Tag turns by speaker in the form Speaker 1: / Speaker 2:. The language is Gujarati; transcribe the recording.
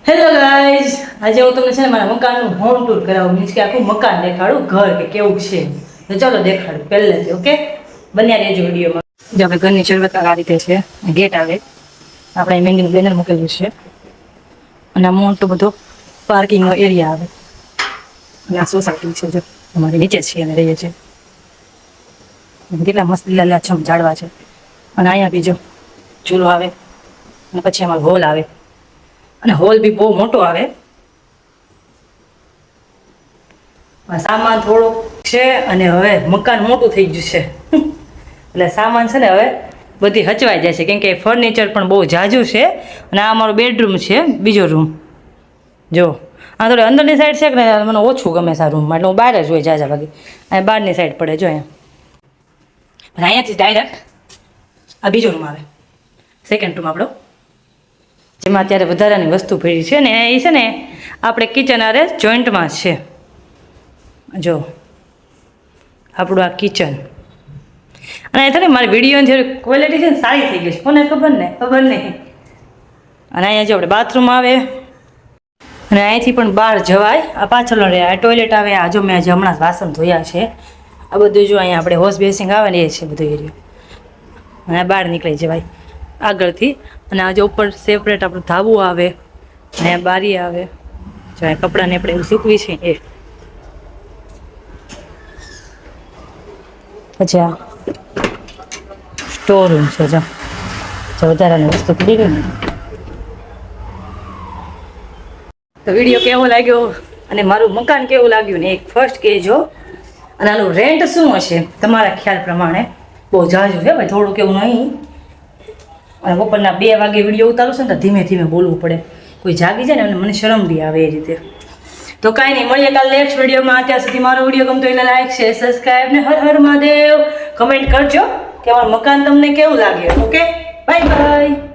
Speaker 1: હેલો ગાઈઝ, આજે હું તમને છે ને મારા મકાનનું હોમ ટૂર કરાવું, મીન્સ કે આખું મકાન દેખાડું, ઘર કે કેવું છે. તો ચાલો દેખાડું પહેલેથી. ઓકે, બન્યા રહેજો વિડીયોમાં. જો આપણે ઘરની શરૂઆત આ રીતે છે. ગેટ આવે, આપણે મહેંદીનું બેનર મૂકેલું છે અને આ મોટો બધો પાર્કિંગનો એરિયા આવે અને આ સોસાયટી છે. જો અમારી નીચે છીએ અમે રહીએ છીએ. કેટલા મસ્ત લીલાછમ ઝાડવા છે અને અહીંયા બીજો ચૂલો આવે અને પછી અમારો હોલ આવે અને હોલ બી બહુ મોટો આવે. સામાન થોડોક છે અને હવે મકાન મોટું થઈ ગયું છે એટલે સામાન છે ને હવે બધી હચવાઈ જાય છે, કેમ કે ફર્નિચર પણ બહુ ઝાઝું છે. અને આ અમારો બેડરૂમ છે, બીજો રૂમ. જો આ થોડી અંદરની સાઈડ છે કે ને મને ઓછું ગમે છે આ રૂમમાં, એટલે હું બહાર જ હોય ઝાઝા ભાગી. અહીંયા બહારની સાઈડ પડે. જો અહીંયાથી ડાયરેક્ટ આ બીજો રૂમ આવે, સેકન્ડ રૂમ આપણો, જેમાં અત્યારે વધારાની વસ્તુ પડી છે ને એ છે ને આપણે કિચન આરે જોઈન્ટમાં છે. જો આપણું આ કિચન. અને એ ને મારી વિડીયોની થોડી ક્વોલિટી છે ને સારી થઈ ગઈ છે, કોને ખબર નહીં. અને અહીંયા જો આપણે બાથરૂમ આવે અને અહીંથી પણ બહાર જવાય. આ પાછળ આ ટોયલેટ આવે. આ જો મેં હમણાં જ વાસણ ધોયા છે. આ બધું જો અહીંયા આપણે વોશ બેસિંગ આવે ને એ છે બધો એરિયો. અને બહાર નીકળી જવાય આગળથી. અને આજે ઉપર સેપરેટ આપણું ધાબુ આવે, અહીંયા બારી આવે. જો આ કપડાને આપણે એવું સૂકવી છે એ. પછી આ સ્ટોર રૂમ છે. જો વધારાની વસ્તુ પડી ગઈ ને. તો વિડીયો કેવો લાગ્યો અને મારું મકાન કેવું લાગ્યું ને એક ફર્સ્ટ કહેજો. અને આનું રેન્ટ શું હશે તમારા ખ્યાલ પ્રમાણે? બહુ ઝાઝું છે ભાઈ, થોડું કેવું નહીં. અને બપોરના 2 વાગે વિડીયો ઉતારું છું ને તો ધીમે ધીમે બોલવું પડે, કોઈ જાગી જાય ને અને મને શરમ બી આવે એ રીતે. તો કાંઈ નહીં, મળીએ કાલે નેક્સ્ટ વિડીયોમાં. ત્યાં સુધી મારો વિડીયો ગમતો એટલે લાઈક, શેર, સબસ્ક્રાઈબ ને હર હર મહાદેવ કમેન્ટ કરજો કે મારું મકાન તમને કેવું લાગ્યું. Okay, bye bye.